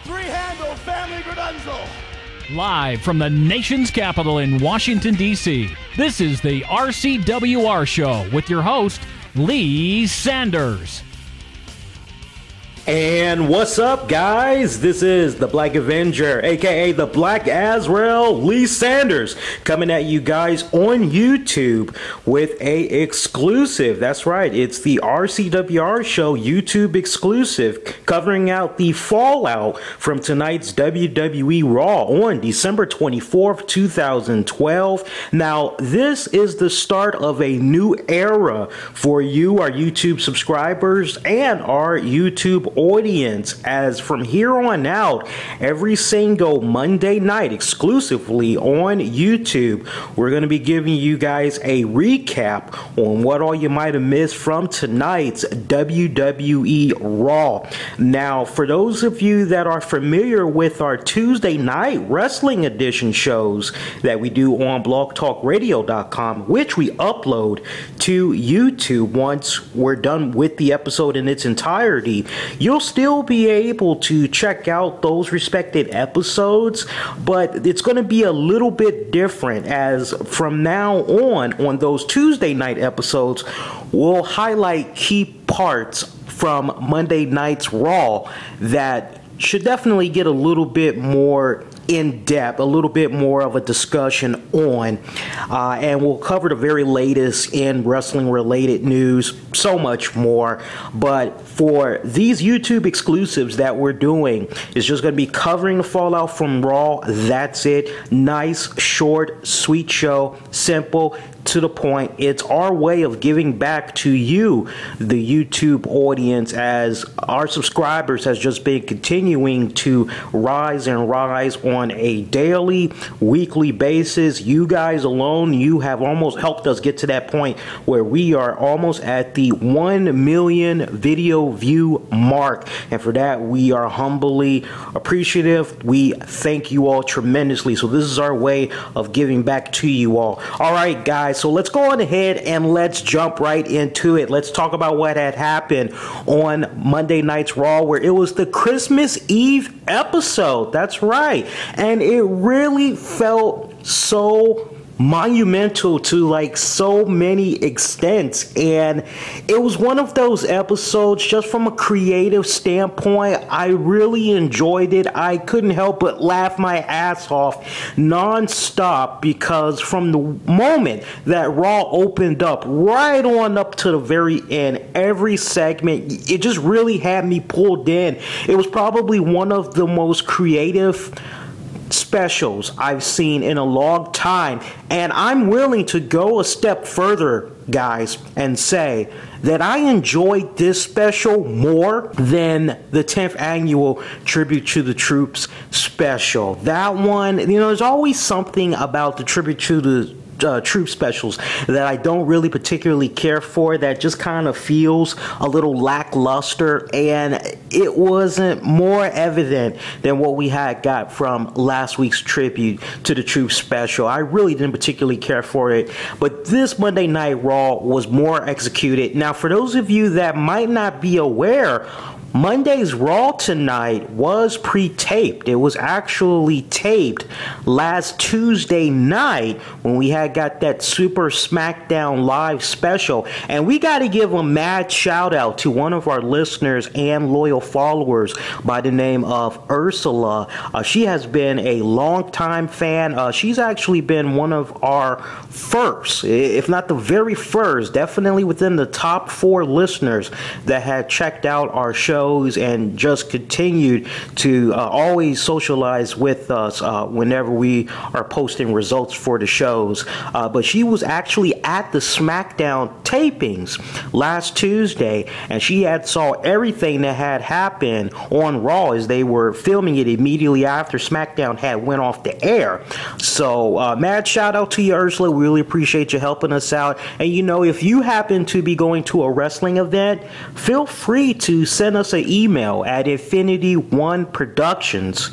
three-handle family Gradunzel. Live from the nation's capital in Washington, D.C., this is the RCWR Show with your host, Lee Sanders. And what's up, guys? This is the Black Avenger, aka the Black Azrael, Lee Sanders, coming at you guys on YouTube with a exclusive. That's right, it's the RCWR Show YouTube exclusive, covering out the fallout from tonight's WWE Raw on December 24th, 2012. Now, this is the start of a new era for you, our YouTube subscribers, and our YouTube audience, as from here on out, every single Monday night exclusively on YouTube, we're going to be giving you guys a recap on what all you might have missed from tonight's WWE Raw. Now, for those of you that are familiar with our Tuesday night wrestling edition shows that we do on blogtalkradio.com, which we upload to YouTube once we're done with the episode in its entirety, you'll still be able to check out those respected episodes, but it's going to be a little bit different, as from now on those Tuesday night episodes, we'll highlight key parts from Monday night's Raw that should definitely get a little bit more in depth, a little bit more of a discussion on, and we'll cover the very latest in wrestling related news, so much more. But for these YouTube exclusives that we're doing, it's just going to be covering the fallout from Raw. That's it. Nice, short, sweet show, simple, to the point. It's our way of giving back to you, the YouTube audience, as our subscribers has just been continuing to rise and rise on a daily, weekly basis. You guys alone, you have almost helped us get to that point where we are almost at the 1 million video view mark, and for that we are humbly appreciative. We thank you all tremendously. So this is our way of giving back to you all. All right, guys, so let's go on ahead and let's jump right into it. Let's talk about what had happened on Monday night's Raw, where it was the Christmas Eve episode. That's right. And it really felt so monumental to like so many extents, and it was one of those episodes, just from a creative standpoint, I really enjoyed it. I couldn't help but laugh my ass off non-stop, because from the moment that Raw opened up right on up to the very end, every segment, it just really had me pulled in. It was probably one of the most creative specials I've seen in a long time, and I'm willing to go a step further, guys, and say that I enjoyed this special more than the 10th annual Tribute to the Troops special. That one, you know, there's always something about the Tribute to the troop specials that I don't really particularly care for, that just kind of feels a little lackluster, and it wasn't more evident than what we had got from last week's Tribute to the Troop special. I really didn't particularly care for it, but this Monday Night Raw was more executed. Now, for those of you that might not be aware, Monday's Raw tonight was pre-taped. It was actually taped last Tuesday night when we had got that Super SmackDown Live special. And we got to give a mad shout out to one of our listeners and loyal followers by the name of Ursula. She has been a long-time fan. She's actually been one of our first, if not the very first, definitely within the top 4 listeners that had checked out our show and just continued to always socialize with us whenever we are posting results for the shows. But she was actually at the SmackDown tapings last Tuesday, and she had saw everything that had happened on Raw as they were filming it immediately after SmackDown had went off the air. So mad shout out to you, Ursula. We really appreciate you helping us out. And you know, if you happen to be going to a wrestling event, feel free to send us an email at infinity1productions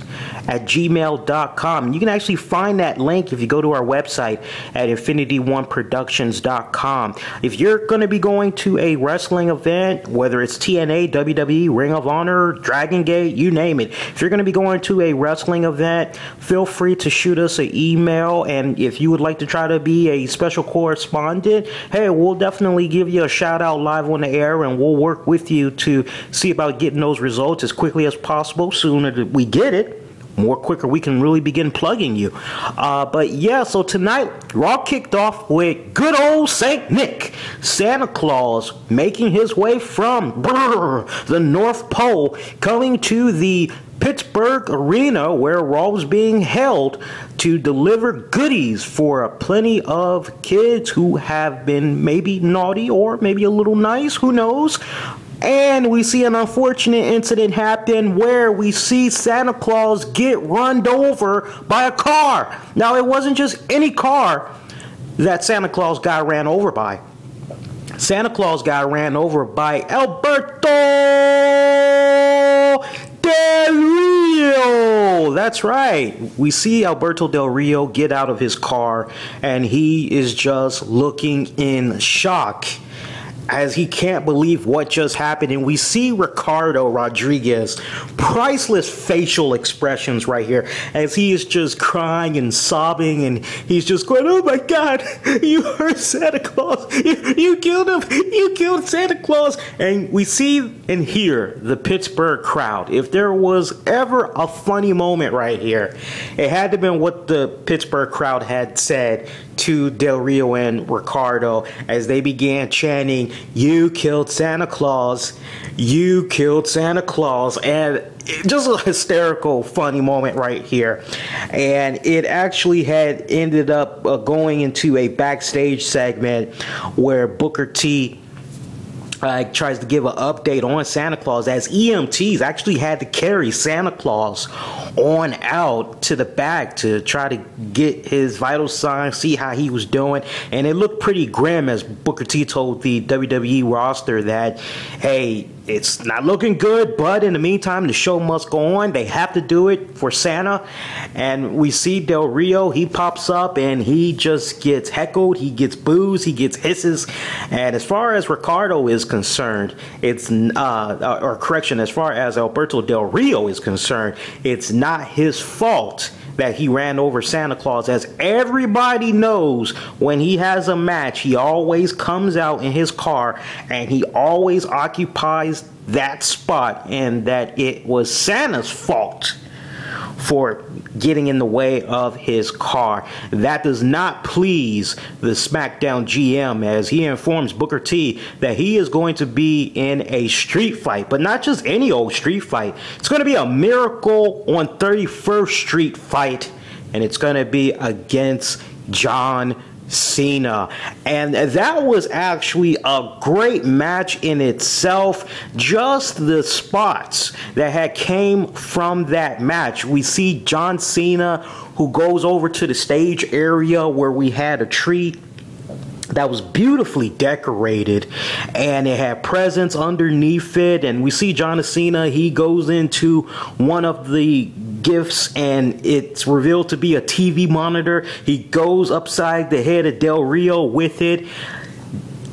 gmail.com. And you can actually find that link if you go to our website at infinityoneproductions.com. If you're going to be going to a wrestling event, whether it's TNA, WWE, Ring of Honor, Dragon Gate, you name it, if you're going to be going to a wrestling event, feel free to shoot us an email. And if you would like to try to be a special correspondent, hey, we'll definitely give you a shout out live on the air, and we'll work with you to see about getting those results as quickly as possible. Sooner that we get it, more quicker we can really begin plugging you. But yeah, so tonight Raw kicked off with good old Saint Nick, Santa Claus, making his way from the North Pole, coming to the Pittsburgh Arena where Raw was being held to deliver goodies for plenty of kids who have been maybe naughty or maybe a little nice, who knows. And we see an unfortunate incident happen where we see Santa Claus get run over by a car. Now, it wasn't just any car that Santa Claus got ran over by. Santa Claus got ran over by Alberto Del Rio. That's right. We see Alberto Del Rio get out of his car, and he is just looking in shock as he can't believe what just happened. And we see Ricardo Rodriguez, priceless facial expressions right here, as he is just crying and sobbing, and he's just going, oh my God, you hurt Santa Claus, you killed him, you killed Santa Claus. And we see and hear the Pittsburgh crowd. If there was ever a funny moment right here, it had to have been what the Pittsburgh crowd had said to Del Rio and Ricardo as they began chanting, you killed Santa Claus, you killed Santa Claus. And just a hysterical, funny moment right here. And it actually had ended up going into a backstage segment where Booker T tries to give an update on Santa Claus, as EMTs actually had to carry Santa Claus on out to the back to try to get his vital signs, see how he was doing. And it looked pretty grim as Booker T told the WWE roster that, hey, it's not looking good, but in the meantime, the show must go on. They have to do it for Santa. And we see Del Rio, he pops up and he just gets heckled, he gets boos, he gets hisses. And as far as Ricardo is concerned, it's, as far as Alberto Del Rio is concerned, it's not his fault that he ran over Santa Claus, as everybody knows when he has a match, he always comes out in his car and he always occupies that spot, and that it was Santa's fault for getting in the way of his car. That does not please the SmackDown GM, as he informs Booker T that he is going to be in a street fight, but not just any old street fight. It's going to be a Miracle on 31st Street fight, and it's going to be against John Cena. And that was actually a great match in itself. Just the spots that had came from that match. We see John Cena, who goes over to the stage area where we had a tree that was beautifully decorated, and it had presents underneath it. And we see John Cena, he goes into one of the gifts and it's revealed to be a TV monitor. He goes upside the head of Del Rio with it,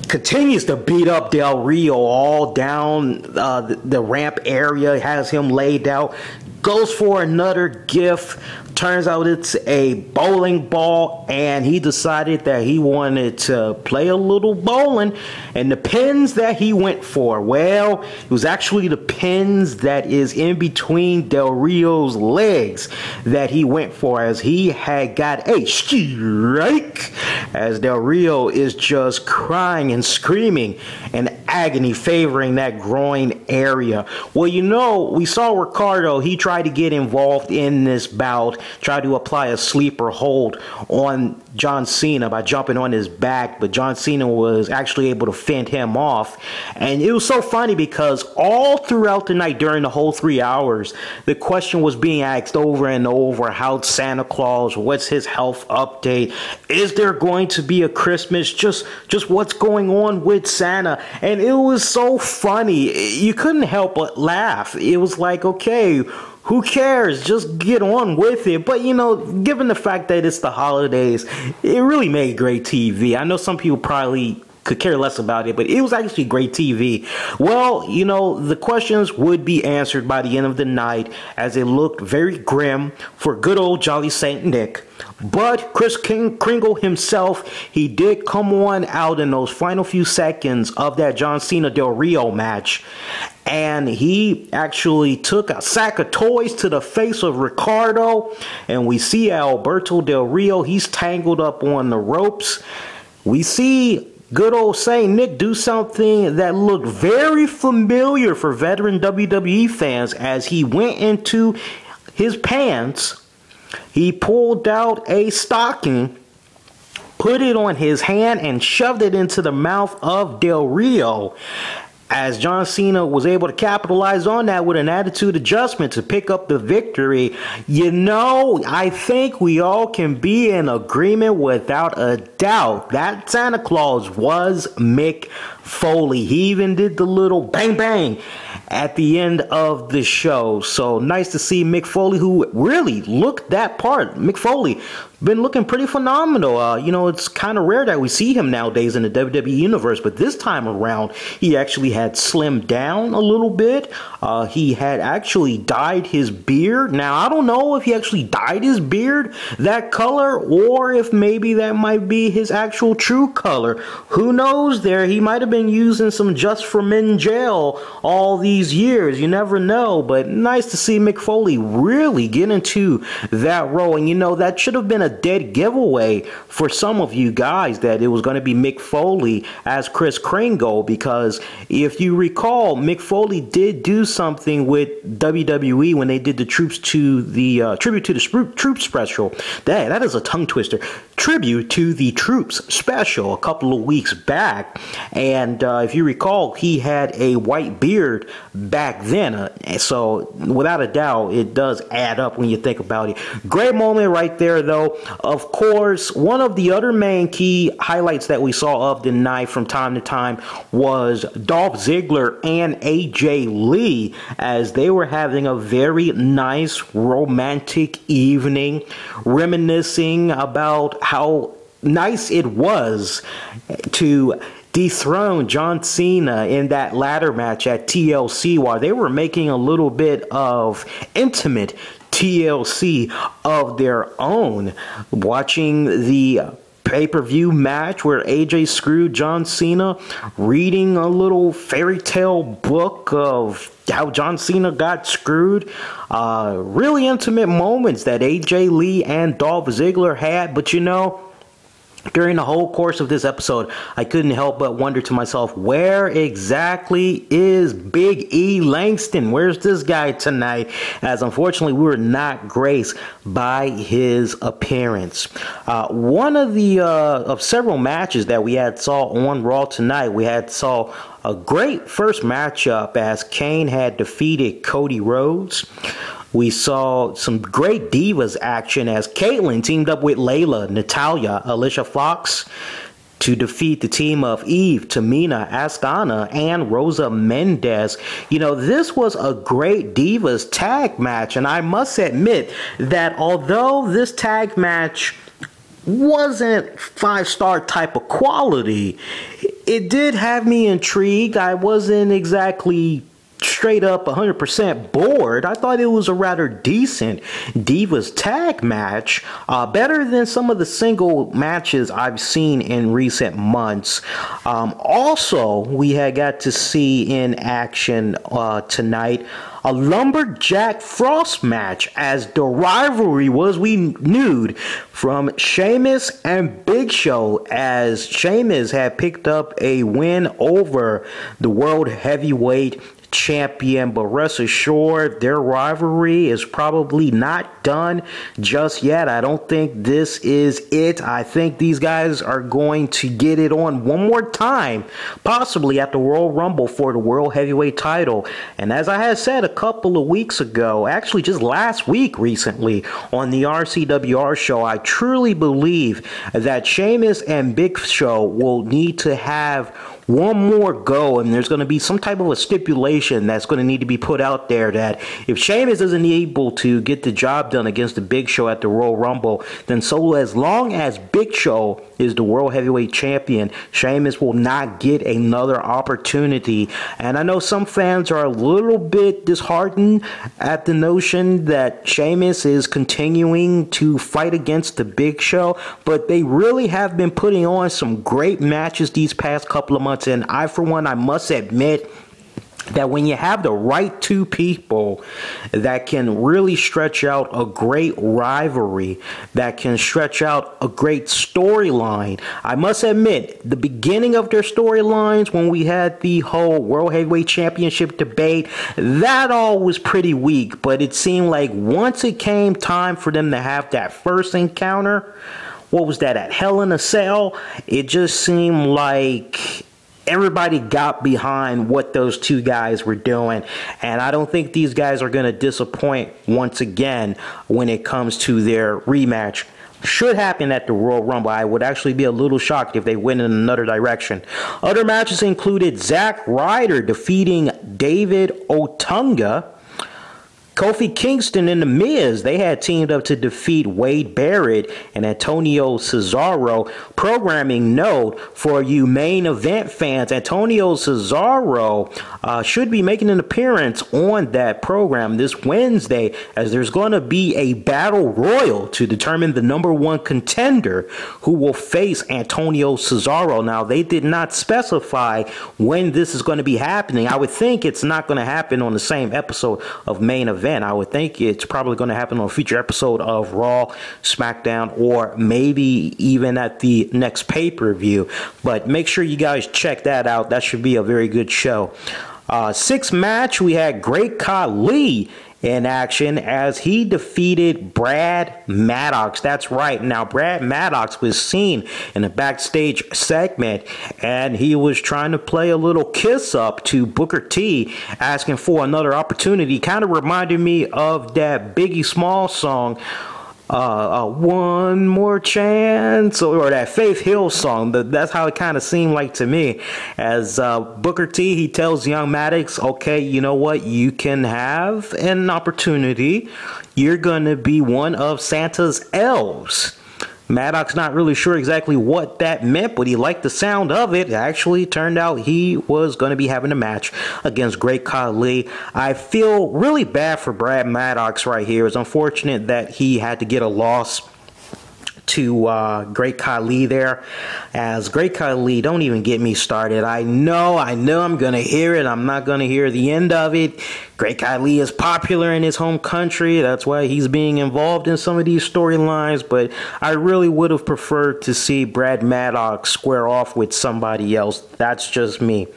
continues to beat up Del Rio all down the ramp area, has him laid out, goes for another gift. Turns out it's a bowling ball, and he decided that he wanted to play a little bowling. And the pins that he went for, well, it was actually the pins that is in between Del Rio's legs that he went for, as he had got a strike, as Del Rio is just crying and screaming in agony, favoring that groin area. Well, you know, we saw Ricardo, he tried to get involved in this bout, tried to apply a sleeper hold on John Cena by jumping on his back, but John Cena was actually able to fend him off. And it was so funny because all throughout the night, during the whole 3 hours, the question was being asked over and over, how's Santa Claus, what's his health update, is there going to be a Christmas, just what's going on with Santa. And it was so funny, you couldn't help but laugh. It was like, okay, who cares? Just get on with it. But, you know, given the fact that it's the holidays, it really made great TV. I know some people probably could care less about it, but it was actually great TV. Well, you know, the questions would be answered by the end of the night as it looked very grim for good old Jolly St. Nick. But Chris Kringle himself, he did come on out in those final few seconds of that John Cena Del Rio match. And he actually took a sack of toys to the face of Ricardo. And we see Alberto Del Rio, he's tangled up on the ropes. We see good old Saint Nick do something that looked very familiar for veteran WWE fans as he went into his pants. He pulled out a stocking, put it on his hand, and shoved it into the mouth of Del Rio. As John Cena was able to capitalize on that with an attitude adjustment to pick up the victory. You know, I think we all can be in agreement without a doubt that Santa Claus was Mick Foley. He even did the little bang bang at the end of the show. So nice to see Mick Foley, who really looked that part. Mick Foley been looking pretty phenomenal. You know, it's kind of rare that we see him nowadays in the WWE Universe, but this time around, he actually had slimmed down a little bit. He had actually dyed his beard. Now, I don't know if he actually dyed his beard that color or if maybe that might be his actual true color. Who knows there? He might have been using some Just for Men gel all these years. You never know, but nice to see Mick Foley really get into that role. And, you know, that should have been a dead giveaway for some of you guys that it was going to be Mick Foley as Chris Kringle, because if you recall, Mick Foley did do something with WWE when they did the tribute to the Troops special. That is a tongue twister. Tribute to the Troops special a couple of weeks back, and if you recall, he had a white beard back then, so without a doubt it does add up when you think about it. Great moment right there, though. Of course, one of the other main key highlights that we saw of the night from time to time was Dolph Ziggler and AJ Lee as they were having a very nice romantic evening, reminiscing about how nice it was to dethrone John Cena in that ladder match at TLC while they were making a little bit of intimate TLC of their own. Watching the pay-per-view match where AJ screwed John Cena, reading a little fairy tale book of how John Cena got screwed. Really intimate moments that AJ Lee and Dolph Ziggler had, but you know, during the whole course of this episode, I couldn't help but wonder to myself, where exactly is Big E Langston? Where's this guy tonight? As unfortunately, we were not graced by his appearance. One of the of several matches that we had saw on Raw tonight, we had saw a great first matchup as Kane had defeated Cody Rhodes. We saw some great Divas action as Caitlyn teamed up with Layla, Natalya, Alicia Fox to defeat the team of Eve, Tamina, Astana, and Rosa Mendez. You know, this was a great Divas tag match, and I must admit that although this tag match wasn't 5-star type of quality, it did have me intrigued. I wasn't exactly straight up 100% bored. I thought it was a rather decent Divas tag match, better than some of the single matches I've seen in recent months. Also, we had got to see in action tonight a Lumberjack Frost match as the rivalry was renewed from Sheamus and Big Show, as Sheamus had picked up a win over the World Heavyweight Champion, but rest assured their rivalry is probably not done just yet. I don't think this is it. I think these guys are going to get it on one more time, possibly at the Royal Rumble for the World Heavyweight title. And as I had said a couple of weeks ago, actually just last week recently on the RCWR Show, I truly believe that Sheamus and Big Show will need to have one more go, and there's going to be some type of a stipulation that's going to need to be put out there that if Sheamus isn't able to get the job done against the Big Show at the Royal Rumble, then so as long as Big Show is the World Heavyweight Champion, Sheamus will not get another opportunity. And I know some fans are a little bit disheartened at the notion that Sheamus is continuing to fight against the Big Show, but they really have been putting on some great matches these past couple of months. And I, for one, I must admit that when you have the right two people that can really stretch out a great rivalry, that can stretch out a great storyline, I must admit, the beginning of their storylines when we had the whole World Heavyweight Championship debate, that all was pretty weak. But it seemed like once it came time for them to have that first encounter, what was that, at Hell in a Cell, it just seemed like everybody got behind what those two guys were doing, and I don't think these guys are going to disappoint once again when it comes to their rematch. Should happen at the Royal Rumble. I would actually be a little shocked if they went in another direction. Other matches included Zack Ryder defeating David Otunga. Kofi Kingston and The Miz, they had teamed up to defeat Wade Barrett and Antonio Cesaro. Programming note for you main event fans, Antonio Cesaro should be making an appearance on that program this Wednesday, as there's going to be a battle royal to determine the number one contender who will face Antonio Cesaro. Now, they did not specify when this is going to be happening. I would think it's not going to happen on the same episode of main event. I would think it's probably going to happen on a future episode of Raw, SmackDown, or maybe even at the next pay-per-view. But make sure you guys check that out. That should be a very good show. Sixth match, we had Great Khali in action as he defeated Brad Maddox. That's right. Now, Brad Maddox was seen in a backstage segment, and he was trying to play a little kiss up to Booker T, asking for another opportunity. Kind of reminded me of that Biggie Smalls song, One More Chance, or that Faith Hill song. That's how it kind of seemed like to me, as Booker T, he tells young Maddox, okay, you know what, you can have an opportunity. You're going to be one of Santa's elves. Maddox not really sure exactly what that meant, but he liked the sound of it. It actually turned out he was going to be having a match against Great Khali. I feel really bad for Brad Maddox right here. It's unfortunate that he had to get a loss to Great Khali there, as Great Khali, don't even get me started. I know I'm gonna hear it. I'm not gonna hear the end of it. Great Khali is popular in his home country. That's why he's being involved in some of these storylines, but I really would have preferred to see Brad Maddox square off with somebody else. That's just me.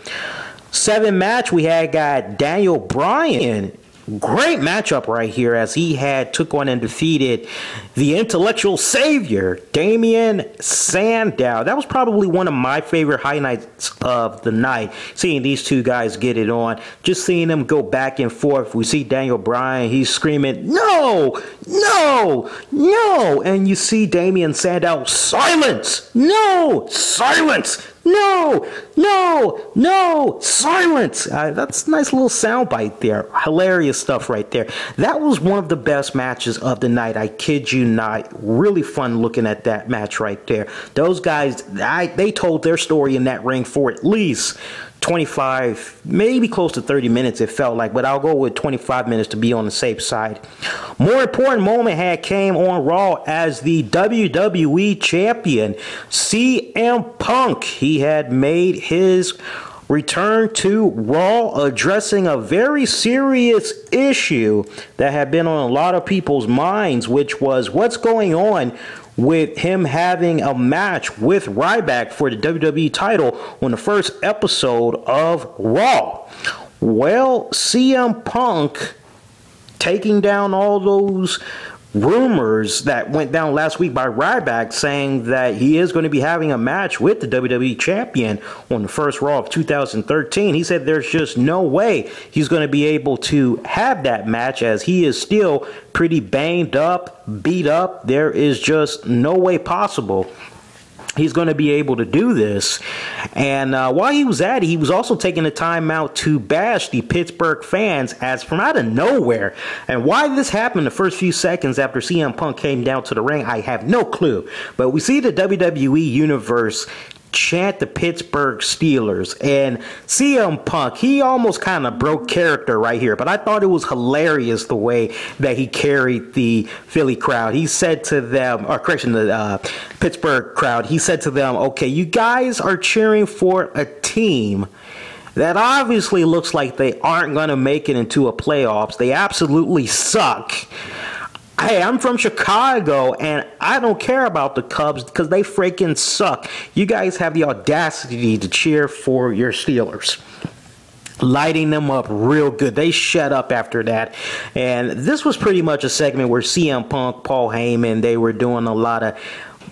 Seventh match, we had Daniel Bryan. Great matchup right here, as he had took on and defeated the intellectual savior, Damian Sandow. That was probably one of my favorite highlights of the night, seeing these two guys get it on. Just seeing them go back and forth. We see Daniel Bryan, he's screaming, no, no, no. And you see Damian Sandow, silence, no, silence. No, no, no, silence. That's a nice little soundbite there. Hilarious stuff right there. That was one of the best matches of the night. I kid you not. Really fun looking at that match right there. Those guys, they told their story in that ring for at least 25, maybe close to 30 minutes it felt like, but I'll go with 25 minutes to be on the safe side. More important moment had came on Raw as the WWE Champion, CM Punk. He had made his return to Raw, addressing a very serious issue that had been on a lot of people's minds, which was what's going on with him having a match with Ryback for the WWE title on the first episode of Raw. Well, CM Punk taking down all those rumors that went down last week by Ryback, saying that he is going to be having a match with the WWE Champion on the first Raw of 2013. He said there's just no way he's going to be able to have that match, as he is still pretty banged up, beat up. There is just no way possible he's going to be able to do this. And while he was at it, he was also taking the time out to bash the Pittsburgh fans as from out of nowhere. And why this happened the first few seconds after CM Punk came down to the ring, I have no clue. But we see the WWE Universe chant the Pittsburgh Steelers, and CM Punk, he almost kind of broke character right here, but I thought it was hilarious the way that he carried the Philly crowd. He said to them, or correction, the Pittsburgh crowd, he said to them, okay, you guys are cheering for a team that obviously looks like they aren't going to make it into a playoffs. They absolutely suck. Hey, I'm from Chicago, and I don't care about the Cubs because they freaking suck. You guys have the audacity to cheer for your Steelers. Lighting them up real good. They shut up after that. And this was pretty much a segment where CM Punk, Paul Heyman, they were doing a lot of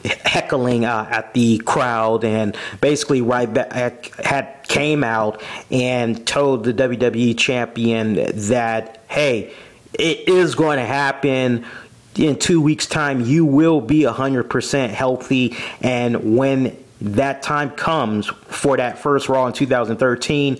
heckling at the crowd, and basically Ryback came out and told the WWE champion that, hey, it is going to happen in 2 weeks' time. You will be 100% healthy, and when that time comes for that first Raw in 2013,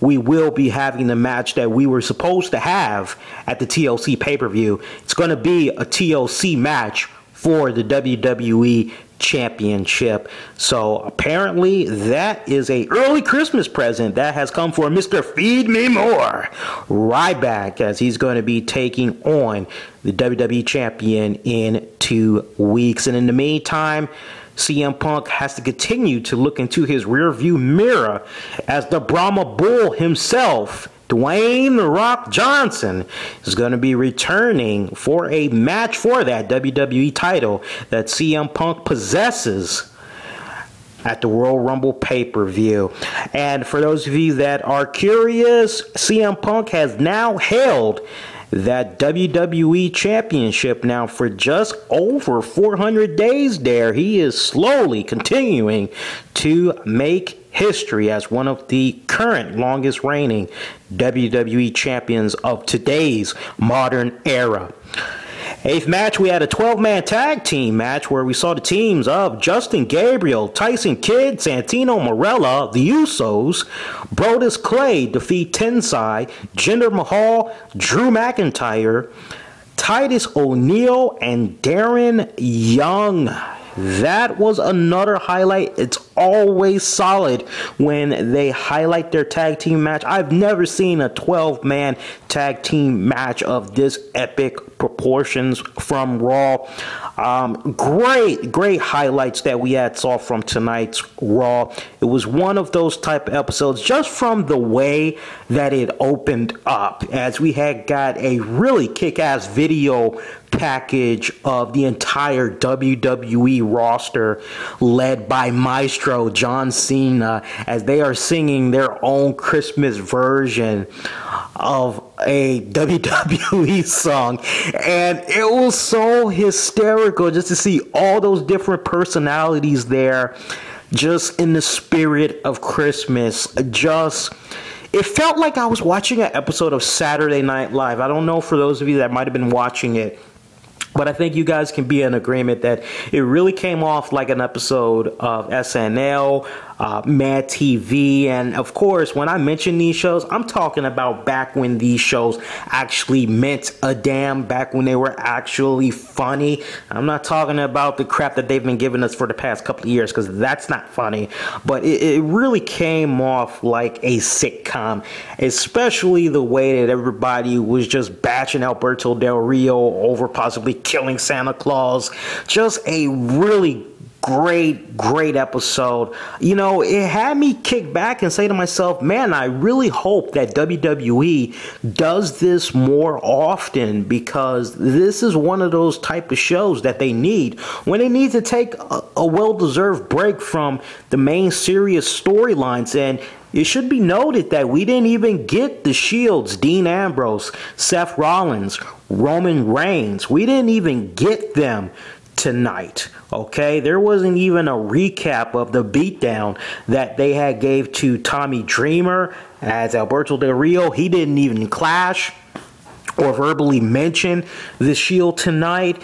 we will be having the match that we were supposed to have at the TLC pay-per-view. It's going to be a TLC match for the WWE Championship. So apparently that is a early Christmas present that has come for Mr. Feed Me More Ryback, as he's going to be taking on the WWE Champion in 2 weeks. And in the meantime, CM Punk has to continue to look into his rearview mirror as the Brahma Bull himself, Dwayne "The Rock" Johnson, is going to be returning for a match for that WWE title that CM Punk possesses at the Royal Rumble pay-per-view. And for those of you that are curious, CM Punk has now held that WWE Championship now for just over 400 days there. He is slowly continuing to make history as one of the current longest reigning WWE champions of today's modern era. Eighth match, we had a 12-man tag team match where we saw the teams of Justin Gabriel, Tyson Kidd, Santino Marella, the Usos, Brodus Clay defeat Tensai, Jinder Mahal, Drew McIntyre, Titus O'Neil, and Darren Young. That was another highlight. It's always solid when they highlight their tag team match. I've never seen a 12-man tag team match of this epic proportions from Raw. Great highlights that we saw from tonight's Raw. It was one of those type of episodes just from the way that it opened up, as we had got a really kick-ass video package of the entire WWE roster led by Maestro John Cena, as they are singing their own Christmas version of a WWE song. And it was so hysterical just to see all those different personalities there, just in the spirit of Christmas. It felt like I was watching an episode of Saturday Night Live. I don't know for those of you that might have been watching it, but I think you guys can be in agreement that it really came off like an episode of SNL, Mad TV, and of course, when I mention these shows, I'm talking about back when these shows actually meant a damn, back when they were actually funny. I'm not talking about the crap that they've been giving us for the past couple of years, because that's not funny, but it really came off like a sitcom, especially the way that everybody was just bashing Alberto Del Rio over possibly killing Santa Claus. Just a really great episode. You know, it had me kick back and say to myself, man, I really hope that WWE does this more often, because this is one of those type of shows that they need when they need to take a well-deserved break from the main serious storylines. And it should be noted that we didn't even get the Shields, Dean Ambrose, Seth Rollins, Roman Reigns. We didn't even get them tonight. Okay, there wasn't even a recap of the beatdown that they had gave to Tommy Dreamer, as Alberto Del Rio, he didn't even clash or verbally mention the Shield tonight.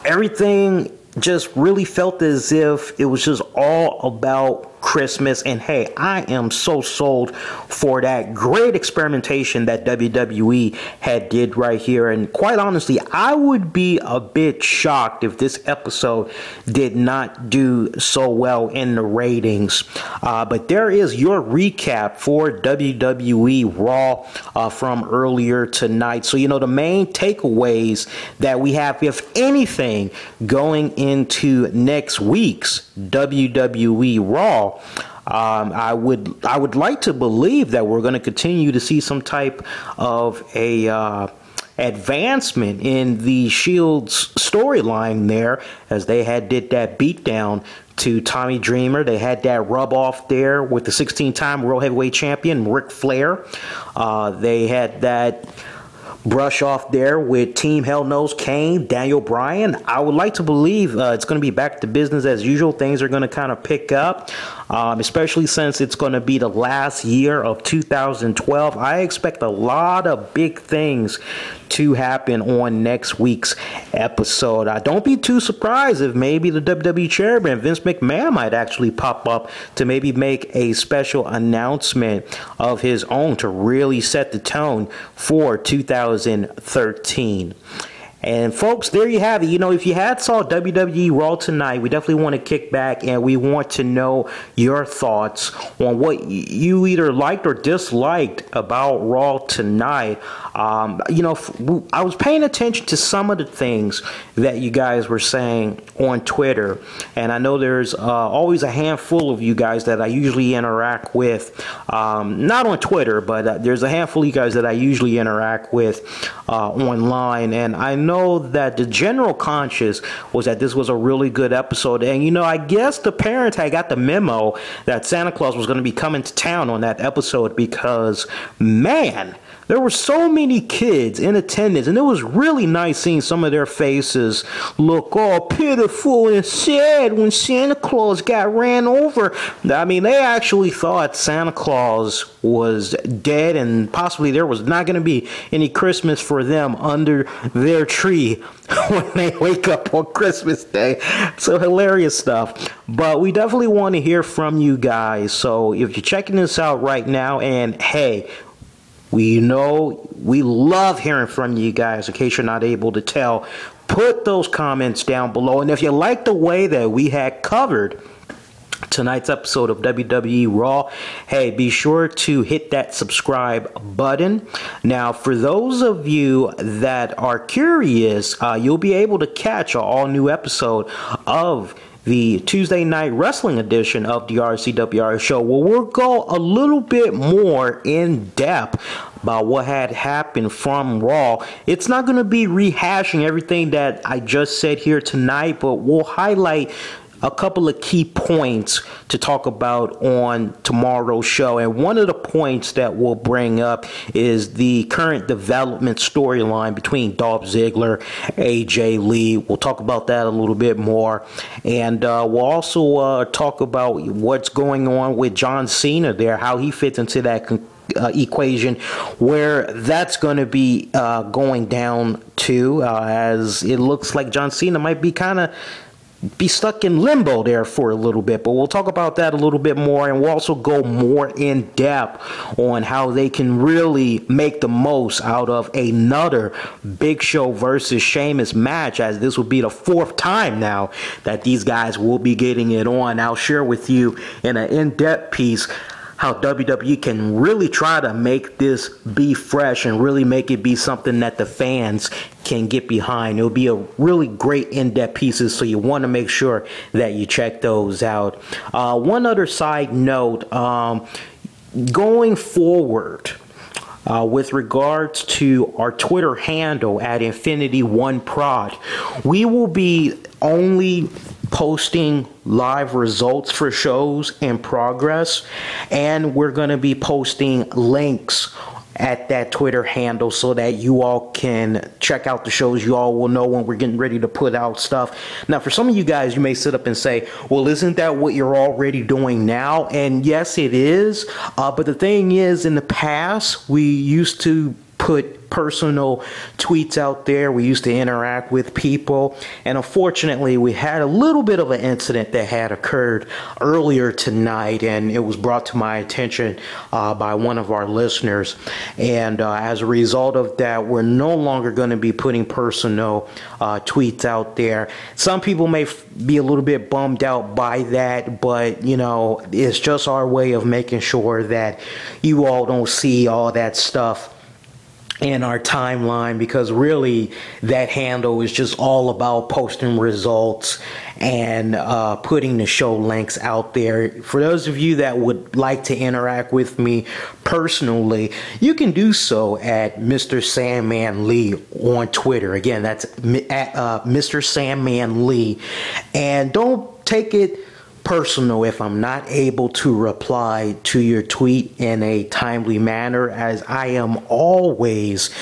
Everything just really felt as if it was just all about Christmas. And hey, I am so sold for that great experimentation that WWE had did right here. And quite honestly, I would be a bit shocked if this episode did not do so well in the ratings. But there is your recap for WWE Raw from earlier tonight. So, you know, the main takeaways that we have, if anything, going into next week's WWE Raw, I would like to believe that we're going to continue to see some type of a advancement in the Shield's storyline there, as they did that beatdown to Tommy Dreamer. They had that rub off there with the 16-time World Heavyweight Champion Ric Flair. They had that brush off there with Team Hell Knows Kane, Daniel Bryan. I would like to believe it's going to be back to business as usual. Things are going to kind of pick up, especially since it's going to be the last year of 2012. I expect a lot of big things to happen on next week's episode. Don't be too surprised if maybe the WWE chairman, Vince McMahon, might actually pop up to maybe make a special announcement of his own to really set the tone for 2013. And folks, there you have it. You know, if you saw WWE Raw tonight, we definitely want to kick back and we want to know your thoughts on what you either liked or disliked about Raw tonight. You know, I was paying attention to some of the things that you guys were saying on Twitter, and I know there's always a handful of you guys that I usually interact with, not on Twitter, but there's a handful of you guys that I usually interact with online, and I know that the general conscious was that this was a really good episode. And you know, I guess the parents had got the memo that Santa Claus was going to be coming to town on that episode, because man, there were so many kids in attendance, and it was really nice seeing some of their faces look all pitiful and sad when Santa Claus got ran over. I mean, they actually thought Santa Claus was dead, and possibly there was not going to be any Christmas for them under their tree when they wake up on Christmas Day. So hilarious stuff. But we definitely want to hear from you guys. So if you're checking this out right now, and hey, we know we love hearing from you guys. In case you're not able to tell, put those comments down below. And if you like the way that we had covered tonight's episode of WWE Raw, hey, be sure to hit that subscribe button. Now, for those of you that are curious, you'll be able to catch an all-new episode of the Tuesday Night Wrestling edition of the RCWR Show, where we'll go a little bit more in depth about what had happened from Raw. It's not going to be rehashing everything that I just said here tonight, but we'll highlight a couple of key points to talk about on tomorrow's show. And one of the points that we'll bring up is the current development storyline between Dolph Ziggler, AJ Lee. We'll talk about that a little bit more. And we'll also talk about what's going on with John Cena there, how he fits into that equation, where that's going to be going down to, as it looks like John Cena might be stuck in limbo there for a little bit. But we'll talk about that a little bit more, and we'll also go more in depth on how they can really make the most out of another Big Show versus Sheamus match, as this will be the fourth time now that these guys will be getting it on. I'll share with you in an in-depth piece how WWE can really try to make this be fresh and really make it be something that the fans can get behind. It'll be a really great in-depth pieces, so you want to make sure that you check those out. One other side note, going forward, with regards to our Twitter handle at Infinity1Prod, we will be only posting live results for shows in progress, and we're going to be posting links at that Twitter handle so that you all can check out the shows. You all will know when we're getting ready to put out stuff. Now, for some of you guys, you may sit up and say, well, isn't that what you're already doing now? And yes, it is. But the thing is, in the past, we used to put personal tweets out there. We used to interact with people. And unfortunately, we had a little bit of an incident that had occurred earlier tonight, and it was brought to my attention by one of our listeners. And as a result of that, we're no longer going to be putting personal tweets out there. Some people may be a little bit bummed out by that, but you know, it's just our way of making sure that you all don't see all that stuff in our timeline, because really that handle is just all about posting results and putting the show links out there. For those of you that would like to interact with me personally, you can do so at Mr. Sandman Lee on Twitter. Again, that's at Mr. Sandman Lee. And don't take it personal if I'm not able to reply to your tweet in a timely manner, as I am always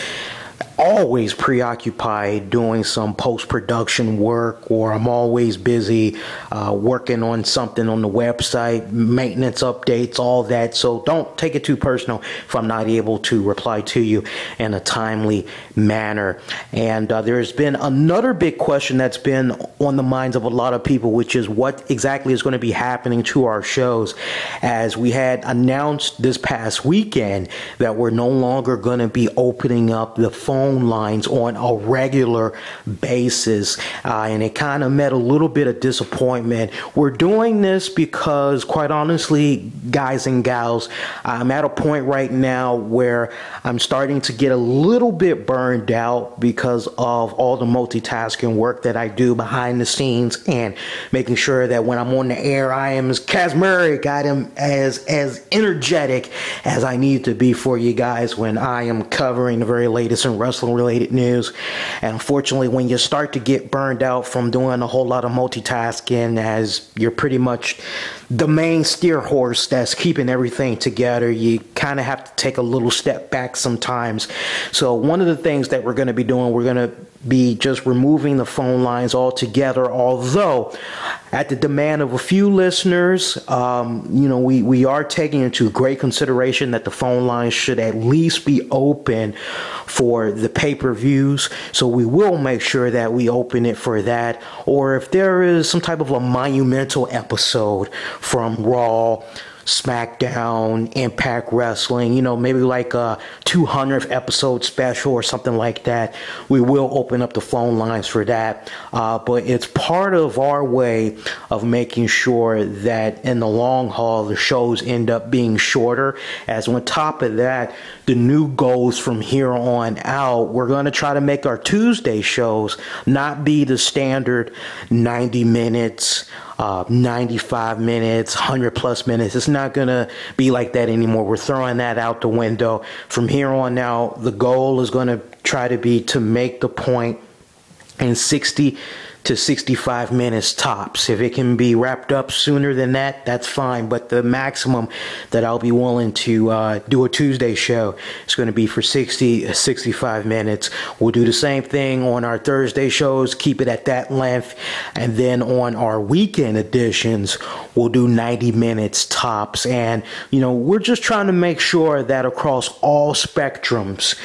preoccupied doing some post-production work, or I'm always busy working on something on the website, maintenance updates, all that. So don't take it too personal if I'm not able to reply to you in a timely manner. And there's been another big question that's been on the minds of a lot of people, which is what exactly is going to be happening to our shows, as we had announced this past weekend that we're no longer going to be opening up the phone lines on a regular basis, and it kind of met a little bit of disappointment. We're doing this because, quite honestly, guys and gals, I'm at a point right now where I'm starting to get a little bit burned out because of all the multitasking work that I do behind the scenes, and making sure that when I'm on the air, I am as charismatic, I am as energetic as I need to be for you guys when I am covering the very latest in wrestling related news. And unfortunately, when you start to get burned out from doing a whole lot of multitasking, as you're pretty much the main steer horse that's keeping everything together, you kind of have to take a little step back sometimes. So one of the things that we're going to be doing, we're going to be just removing the phone lines altogether, although at the demand of a few listeners, we are taking into great consideration that the phone lines should at least be open for the pay-per-views. So we will make sure that we open it for that. Or if there is some type of a monumental episode from Raw, SmackDown, Impact Wrestling, maybe like a 200th episode special or something like that, we will open up the phone lines for that. But it's part of our way of making sure that in the long haul, the shows end up being shorter. As on top of that, the new goals from here on out, we're going to try to make our Tuesday shows not be the standard 90 minutes, 95 minutes, 100 plus minutes. It's not going to be like that anymore. We're throwing that out the window. From here on out, the goal is going to try to be to make the point in 60 to 65 minutes tops. If it can be wrapped up sooner than that, that's fine. But the maximum that I'll be willing to do a Tuesday show is going to be for 60 to 65 minutes. We'll do the same thing on our Thursday shows, keep it at that length. And then on our weekend editions, we'll do 90 minutes tops. And, we're just trying to make sure that across all spectrums,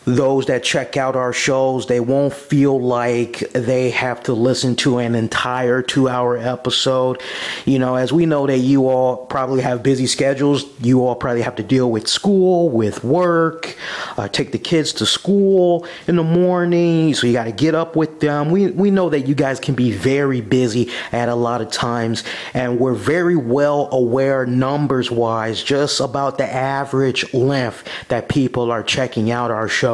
those that check out our shows, they won't feel like they have to listen to an entire 2-hour episode. As we know that you all probably have busy schedules, you all probably have to deal with school, with work, take the kids to school in the morning, so you got to get up with them. We know that you guys can be very busy at a lot of times, and we're very well aware numbers wise just about the average length that people are checking out our show.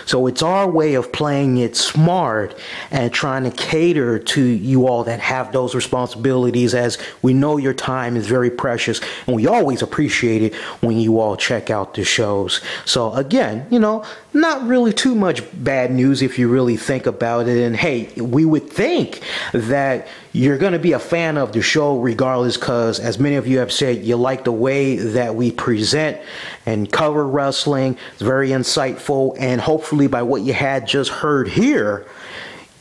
So it's our way of playing it smart and trying to cater to you all that have those responsibilities, as we know your time is very precious, and we always appreciate it when you all check out the shows. So again, not really too much bad news if you really think about it. And hey, we would think that you're going to be a fan of the show regardless, because as many of you have said, you like the way that we present and cover wrestling. It's very insightful, and hopefully by what you had just heard here,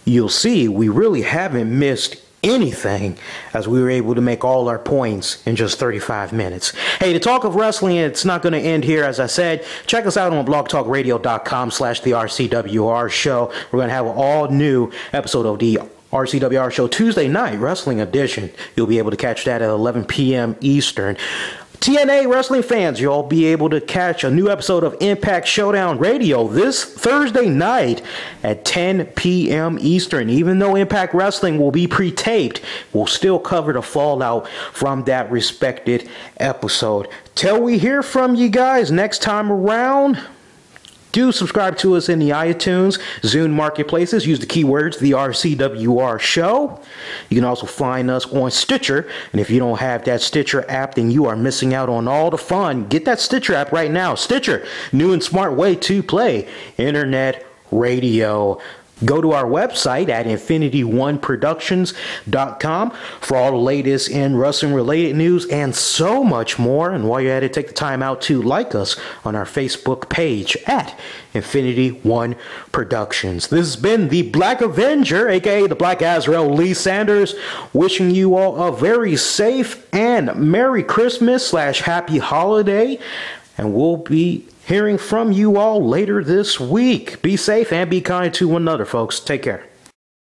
you'll see we really haven't missed anything, as we were able to make all our points in just 35 minutes. Hey, the talk of wrestling, it's not going to end here. As I said, check us out on blogtalkradio.com/the RCWR Show. We're going to have an all new episode of the RCWR Show Tuesday night wrestling edition. You'll be able to catch that at 11 p.m. Eastern. TNA wrestling fans, you'll be able to catch a new episode of Impact Showdown Radio this Thursday night at 10 p.m. Eastern. Even though Impact Wrestling will be pre-taped, we'll still cover the fallout from that respected episode. Till we hear from you guys next time around, do subscribe to us in the iTunes, Zune marketplaces. Use the keywords, the RCWR Show. You can also find us on Stitcher. And if you don't have that Stitcher app, then you are missing out on all the fun. Get that Stitcher app right now. Stitcher, new and smart way to play internet radio. Go to our website at infinity1productions.com for all the latest in wrestling-related news and so much more. And while you're at it, take the time out to like us on our Facebook page at Infinity One Productions. This has been the Black Avenger, a.k.a. the Black Azrael, Lee Sanders, wishing you all a very safe and Merry Christmas / Happy Holiday. And we'll be hearing from you all later this week. Be safe and be kind to one another, folks. Take care.